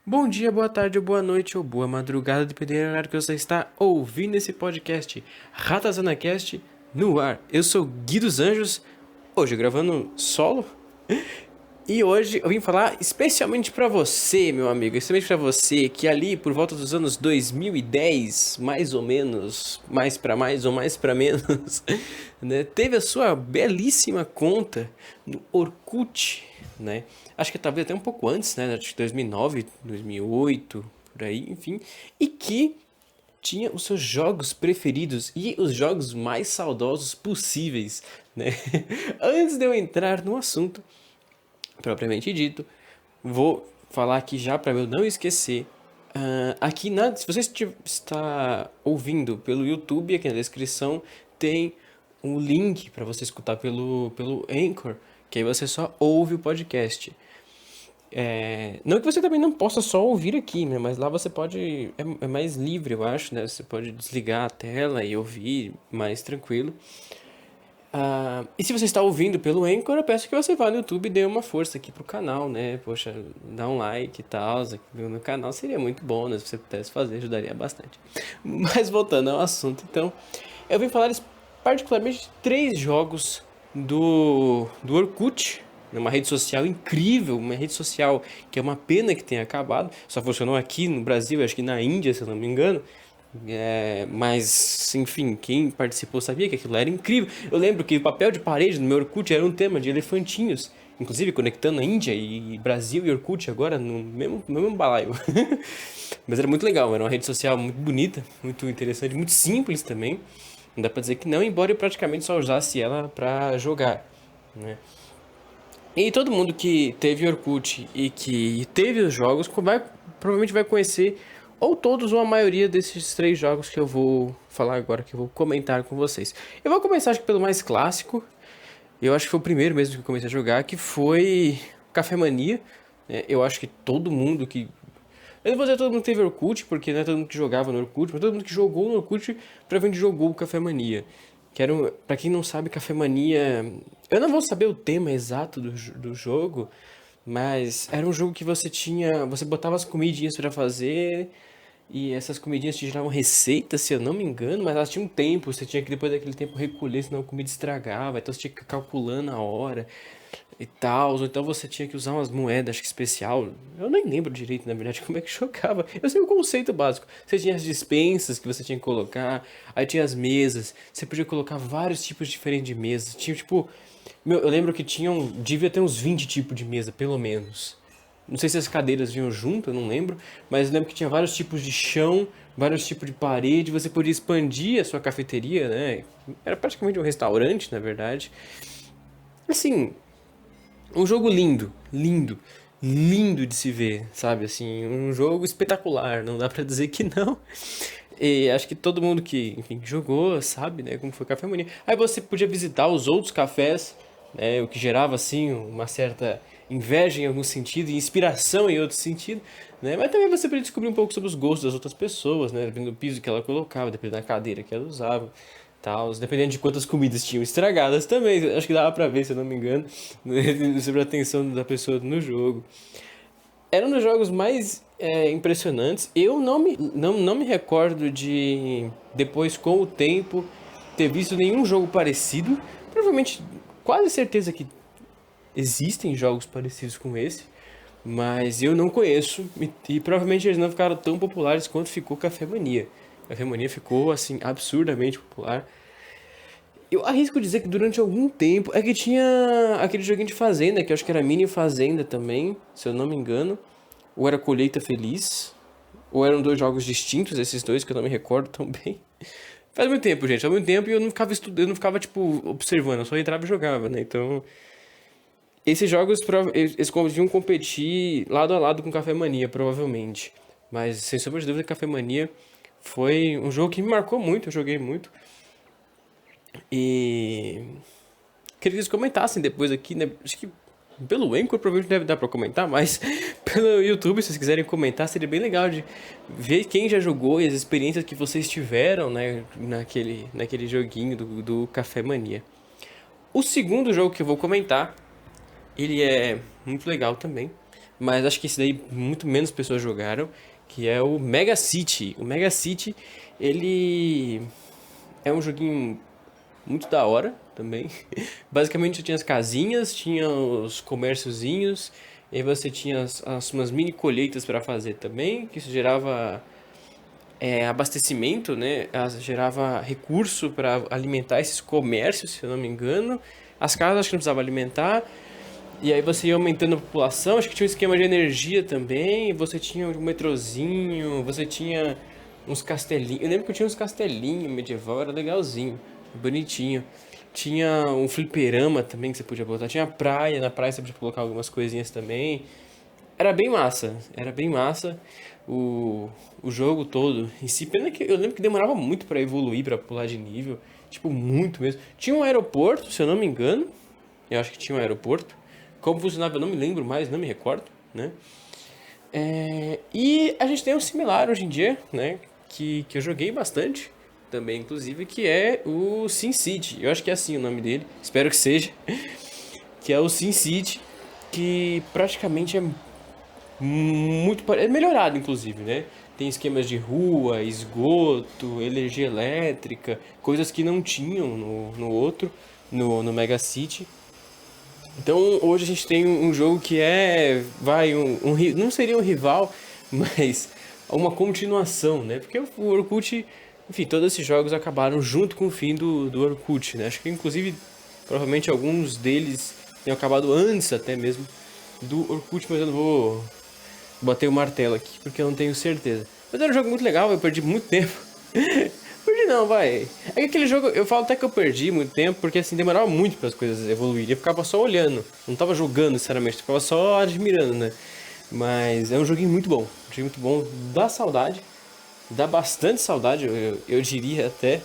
Bom dia, boa tarde, ou boa noite, ou boa madrugada, dependendo do horário que você está ouvindo esse podcast RatazanaCast no ar. Eu sou Gui dos Anjos, hoje gravando solo, e hoje eu vim falar especialmente pra você, meu amigo, especialmente pra você que ali por volta dos anos 2010, mais ou menos, mais pra mais ou mais pra menos, né, teve a sua belíssima conta no Orkut, né? Acho que talvez até um pouco antes, né? Acho que 2009, 2008, por aí, enfim, e que tinha os seus jogos preferidos e os jogos mais saudosos possíveis, né? Antes de eu entrar no assunto, propriamente dito, vou falar aqui já para eu não esquecer. Aqui se você está ouvindo pelo YouTube, aqui na descrição tem um link para você escutar pelo Anchor, que aí você só ouve o podcast. Não que você também não possa só ouvir aqui, né? Mas lá você pode. É mais livre, eu acho, né? Você pode desligar a tela e ouvir mais tranquilo. E se você está ouvindo pelo Anchor, eu peço que você vá no YouTube e dê uma força aqui pro canal, né? Poxa, dá um like e tal aqui no canal seria muito bom, né? Se você pudesse fazer, ajudaria bastante. Mas voltando ao assunto, então, eu vim falar particularmente de três jogos do Orkut, né? Uma rede social incrível, uma rede social que é uma pena que tenha acabado, só funcionou aqui no Brasil, acho que na Índia, se eu não me engano. Mas, enfim, quem participou sabia que aquilo era incrível. Eu lembro que o papel de parede no meu Orkut era um tema de elefantinhos, inclusive conectando a Índia e Brasil e Orkut agora no mesmo balaio. Mas era muito legal, era uma rede social muito bonita, muito interessante, muito simples também. Não dá pra dizer que não, embora eu praticamente só usasse ela pra jogar, né? E todo mundo que teve Orkut e que teve os jogos provavelmente vai conhecer ou todos ou a maioria desses três jogos que eu vou falar agora, que eu vou comentar com vocês. Eu vou começar acho que pelo mais clássico, eu acho que foi o primeiro mesmo que eu comecei a jogar, que foi Café Mania. Eu acho que todo mundo que... Eu não vou dizer todo mundo que teve Orkut, porque não é todo mundo que jogava no Orkut, mas todo mundo que jogou no Orkut provavelmente jogou o Café Mania. Pra quem não sabe, Café Mania. Eu não vou saber o tema exato do jogo, mas era um jogo que você tinha. Você botava as comidinhas pra fazer, e essas comidinhas te geravam receitas, se eu não me engano, mas elas tinham um tempo, você tinha que depois daquele tempo recolher, senão a comida estragava, então você tinha que ficar calculando a hora e tal, ou então você tinha que usar umas moedas, acho que especial. Eu nem lembro direito, na verdade, como é que jogava. Eu sei o conceito básico. Você tinha as dispensas que você tinha que colocar, aí tinha as mesas, você podia colocar vários tipos diferentes de mesas. Tinha tipo, eu lembro que devia ter uns 20 tipos de mesa, pelo menos. Não sei se as cadeiras vinham junto, eu não lembro, mas eu lembro que tinha vários tipos de chão, vários tipos de parede, você podia expandir a sua cafeteria, né? Era praticamente um restaurante, na verdade. Assim, um jogo lindo, lindo, lindo de se ver, sabe? Assim, um jogo espetacular, não dá pra dizer que não. E acho que todo mundo que, enfim, jogou sabe, né, como foi o Café Mania. Aí você podia visitar os outros cafés, né, o que gerava, assim, uma certa inveja em algum sentido e inspiração em outro sentido, né? Mas também você podia descobrir um pouco sobre os gostos das outras pessoas, né? Dependendo do piso que ela colocava, dependendo da cadeira que ela usava, tal, dependendo de quantas comidas tinham estragadas também. Acho que dava pra ver, se eu não me engano, sobre a atenção da pessoa no jogo. Era um dos jogos mais impressionantes. Eu não me recordo de, depois com o tempo, ter visto nenhum jogo parecido. Provavelmente, quase certeza que existem jogos parecidos com esse, mas eu não conheço e provavelmente eles não ficaram tão populares quanto ficou Café Mania. Café Mania ficou assim absurdamente popular. Eu arrisco dizer que durante algum tempo é que tinha aquele joguinho de fazenda, que eu acho que era Mini Fazenda também, se eu não me engano, ou era Colheita Feliz, ou eram dois jogos distintos esses dois que eu não me recordo tão bem. Faz muito tempo, gente, faz muito tempo e eu não ficava estudando, eu não ficava tipo observando, eu só entrava e jogava, né? Então, esses jogos eles deviam competir lado a lado com Café Mania, provavelmente. Mas sem sombra de dúvida, Café Mania foi um jogo que me marcou muito, eu joguei muito. E queria que eles comentassem depois aqui, né? Acho que pelo Anchor provavelmente deve dar pra comentar, mas pelo YouTube, se vocês quiserem comentar, seria bem legal de ver quem já jogou e as experiências que vocês tiveram, né, naquele joguinho do Café Mania. O segundo jogo que eu vou comentar, ele é muito legal também. mas acho que esse daí muito menos pessoas jogaram, que é o Mega City. O Mega City, ele é um joguinho muito da hora também. Basicamente, você tinha as casinhas, tinha os comérciozinhos, e aí você tinha umas mini colheitas para fazer também, que isso gerava abastecimento, né? Gerava recurso para alimentar esses comércios, se eu não me engano. As casas acho que não precisava alimentar. E aí você ia aumentando a população, acho que tinha um esquema de energia também, você tinha um metrozinho, você tinha uns castelinhos. Eu lembro que eu tinha uns castelinhos medieval, era legalzinho, bonitinho. Tinha um fliperama também que você podia botar, tinha praia, na praia você podia colocar algumas coisinhas também. Era bem massa o jogo todo. Em si, pena que eu lembro que demorava muito pra evoluir, pra pular de nível, tipo, muito mesmo. Tinha um aeroporto, se eu não me engano, eu acho que tinha um aeroporto. Como funcionava, eu não me lembro mais, não me recordo, né? E a gente tem um similar hoje em dia, né? Que eu joguei bastante também, inclusive, que é o SimCity. Eu acho que é assim o nome dele, espero que seja. Que é o SimCity, que praticamente é é melhorado, inclusive, né? Tem esquemas de rua, esgoto, energia elétrica, coisas que não tinham no outro, no Mega City. Então hoje a gente tem um jogo que não seria um rival, mas uma continuação, né? Porque o Orkut, enfim, todos esses jogos acabaram junto com o fim do Orkut, né? Acho que inclusive, provavelmente alguns deles tenham acabado antes até mesmo do Orkut, mas eu não vou bater o martelo aqui, porque eu não tenho certeza. Mas era um jogo muito legal, eu perdi muito tempo. Perdi não, vai. É que aquele jogo, eu falo até que eu perdi muito tempo, porque assim, demorava muito para as coisas evoluírem. Eu ficava só olhando, não tava jogando, sinceramente, eu ficava só admirando, né? Mas é um joguinho muito bom, um joguinho muito bom, dá saudade, dá bastante saudade, eu diria até.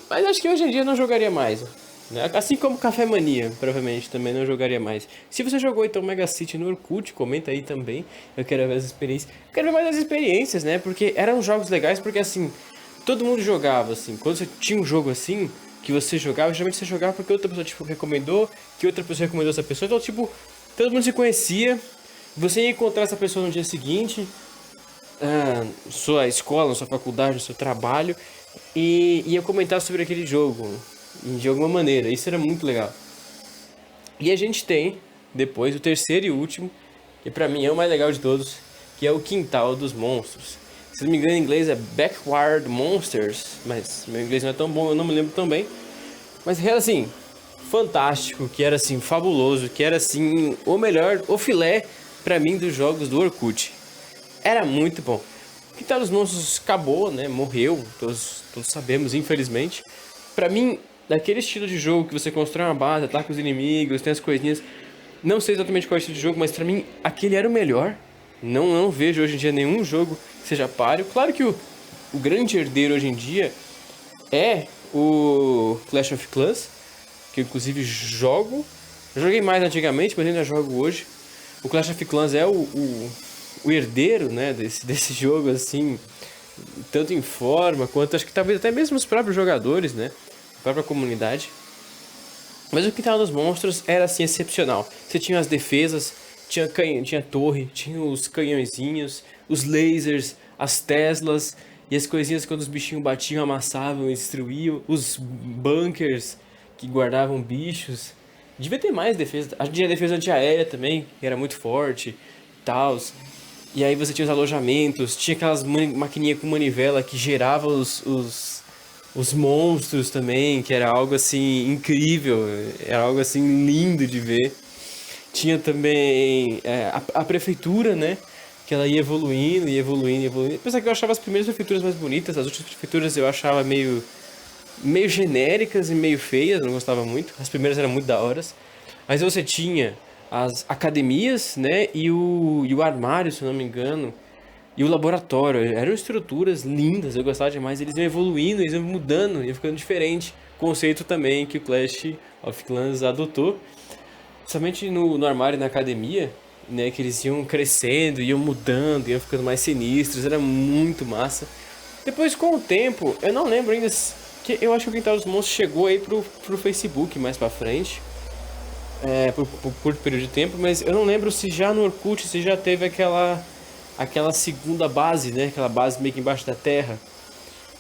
Mas acho que hoje em dia eu não jogaria mais, né? Assim como Café Mania, provavelmente também não jogaria mais. Se você jogou então Mega City no Orkut, comenta aí também. Eu quero ver as experiências. Eu quero ver mais as experiências, né? Porque eram jogos legais, porque assim, todo mundo jogava, assim. Quando você tinha um jogo assim, que você jogava, geralmente você jogava porque outra pessoa tipo, recomendou, que outra pessoa recomendou essa pessoa. Então, tipo, todo mundo se conhecia. Você ia encontrar essa pessoa no dia seguinte, sua escola, na sua faculdade, no seu trabalho, e ia comentar sobre aquele jogo de alguma maneira. Isso era muito legal. E a gente tem depois o terceiro e último, que pra mim é o mais legal de todos, que é o Quintal dos Monstros. Se não me engano, em inglês é Backyard Monsters, mas meu inglês não é tão bom, eu não me lembro tão bem. Mas era assim, fantástico, que era assim, fabuloso, que era assim, o melhor, o filé pra mim dos jogos do Orkut. Era muito bom. O Quintal dos Monstros acabou, né? Morreu, todos sabemos, infelizmente. Pra mim, daquele estilo de jogo que você constrói uma base, ataca os inimigos, tem as coisinhas. Não sei exatamente qual é o estilo de jogo, mas pra mim aquele era o melhor. Não vejo hoje em dia nenhum jogo que seja páreo. Claro que o grande herdeiro hoje em dia é o Clash of Clans, que eu inclusive jogo. Eu joguei mais antigamente, mas ainda jogo hoje. O Clash of Clans é o herdeiro, né, desse jogo, assim, tanto em forma quanto acho que talvez até mesmo os próprios jogadores, né, a própria comunidade. Mas o Quintal dos Monstros era assim excepcional. Você tinha as defesas, tinha canhão, tinha torre, tinha os canhõezinhos, os lasers, as Teslas e as coisinhas quando os bichinhos batiam, amassavam e destruíam, os bunkers que guardavam bichos. Devia ter mais defesa. A gente tinha defesa antiaérea também, que era muito forte e tal. E aí você tinha os alojamentos, tinha aquelas maquininhas com manivela que gerava os monstros também, que era algo assim incrível, era algo assim lindo de ver. Tinha também a prefeitura, né? Que ela ia evoluindo, ia evoluindo, ia evoluindo. Apesar que eu achava as primeiras prefeituras mais bonitas, as últimas prefeituras eu achava meio genéricas e meio feias, não gostava muito. As primeiras eram muito da horas. Mas você tinha as academias, né? E o armário, se eu não me engano. E o laboratório. Eram estruturas lindas, eu gostava demais. Eles iam evoluindo, eles iam mudando, iam ficando diferente. Conceito também que o Clash of Clans adotou. Somente no armário e na academia, né? Que eles iam crescendo, iam mudando, iam ficando mais sinistros. Era muito massa. Depois, com o tempo, eu não lembro ainda. Que eu acho que o Quintal dos Monstros chegou aí pro Facebook mais pra frente. por curto período de tempo, mas eu não lembro se já no Orkut, se já teve aquela segunda base, né? Aquela base meio que embaixo da terra.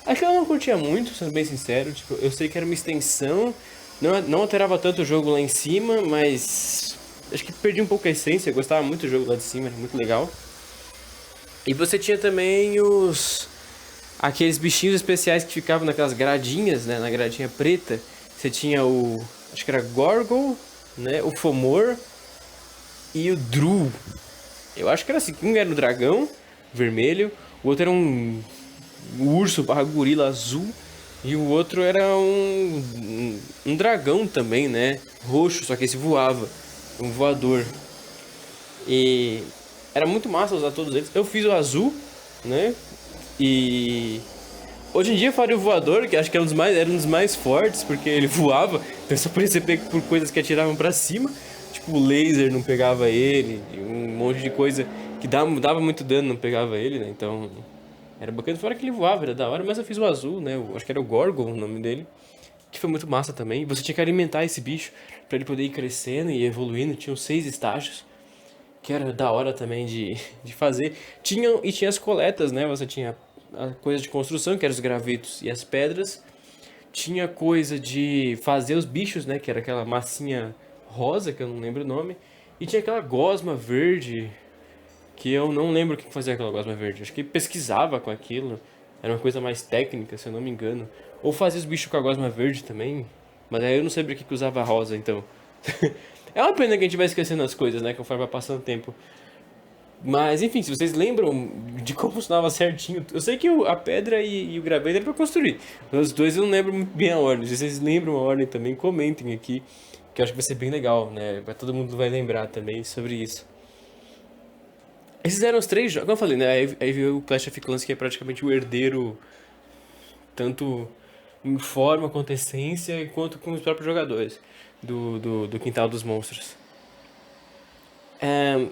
Aquilo eu não curtia muito, sendo bem sincero. Tipo, eu sei que era uma extensão, não alterava tanto o jogo lá em cima, mas acho que perdi um pouco a essência. Eu gostava muito do jogo lá de cima, era muito legal. E você tinha também aqueles bichinhos especiais que ficavam naquelas gradinhas, né? Na gradinha preta. Você tinha acho que era Gorgle, né? O Fomor e o Dru. Eu acho que era assim, um era o dragão vermelho, o outro era um urso barra gorila azul e o outro era um dragão também, né? Roxo, só que esse voava, um voador. E era muito massa usar todos eles. Eu fiz o azul, né? E hoje em dia eu faria o voador, que acho que era um dos mais fortes, porque ele voava, então só podia ser pego por coisas que atiravam pra cima. Tipo, o laser não pegava ele, e um monte de coisa que dava muito dano não pegava ele, né? Então, era bacana. Fora que ele voava, era da hora, mas eu fiz o azul, né? Acho que era o Gorgon o nome dele, que foi muito massa também. Você tinha que alimentar esse bicho pra ele poder ir crescendo e evoluindo. Tinham 6 estágios, que era da hora também de fazer. Tinha as coletas, né? Você tinha a coisa de construção, que eram os gravetos e as pedras. Tinha coisa de fazer os bichos, né? Que era aquela massinha rosa, que eu não lembro o nome. E tinha aquela gosma verde, que eu não lembro o que fazia aquela gosma verde. Acho que pesquisava com aquilo. Era uma coisa mais técnica, se eu não me engano. Ou fazia os bichos com a gosma verde também. Mas aí eu não sabia o que usava rosa, então. É uma pena que a gente vai esquecendo as coisas, né? Conforme vai passando o tempo. Mas, enfim, se vocês lembram de como funcionava certinho. Eu sei que a pedra e o graveto era pra construir. Os dois eu não lembro muito bem a ordem. Se vocês lembram a ordem também, comentem aqui. Que eu acho que vai ser bem legal, né? Todo mundo vai lembrar também sobre isso. Esses eram os 3 jogos. Como eu falei, né? Aí veio o Clash of Clans, que é praticamente o herdeiro, tanto em forma quanto essência, quanto com os próprios jogadores do Quintal dos Monstros. É,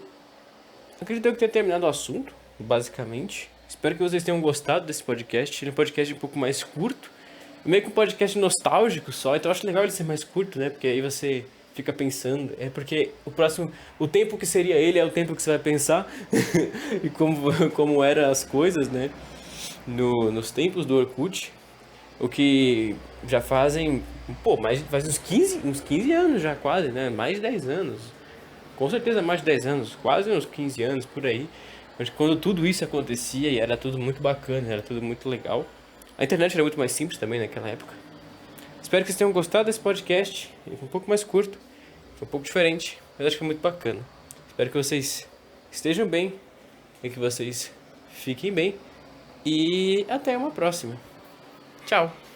acredito que eu tenha terminado o assunto, basicamente. Espero que vocês tenham gostado desse podcast. Ele é um podcast um pouco mais curto. Meio que um podcast nostálgico só, então eu acho legal ele ser mais curto, né? Porque aí você fica pensando. É porque o tempo que seria ele é o tempo que você vai pensar. E como eram as coisas, né? Nos tempos do Orkut. O que já fazem, pô, faz uns quinze anos já quase, né? Mais de 10 anos. Com certeza mais de 10 anos, quase uns 15 anos por aí. Mas quando tudo isso acontecia e era tudo muito bacana, era tudo muito legal. A internet era muito mais simples também naquela época. Espero que vocês tenham gostado desse podcast. Ele foi um pouco mais curto, foi um pouco diferente, mas acho que é muito bacana. Espero que vocês estejam bem e que vocês fiquem bem. E até uma próxima. Tchau!